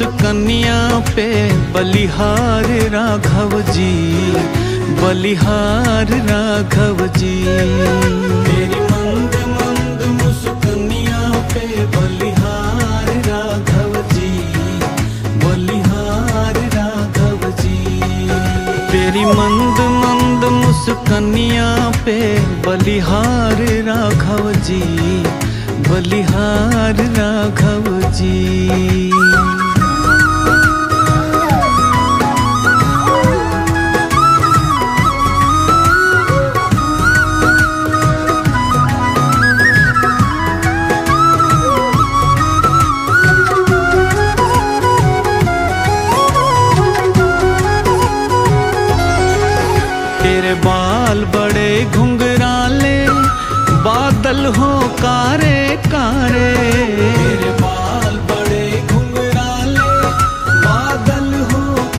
मुस्कनिया पे बलिहार राघव जी, बलिहार राघव जी। तेरी मंद मंद मुस्कनिया पे बलिहार राघव जी, बलिहार राघव जी। तेरी मंद मंद मुस्कनिया पे बलिहार राघव जी, बलिहार राघव जी। तेरे बाल बड़े घुंघराले, बादल हो कारे कारे।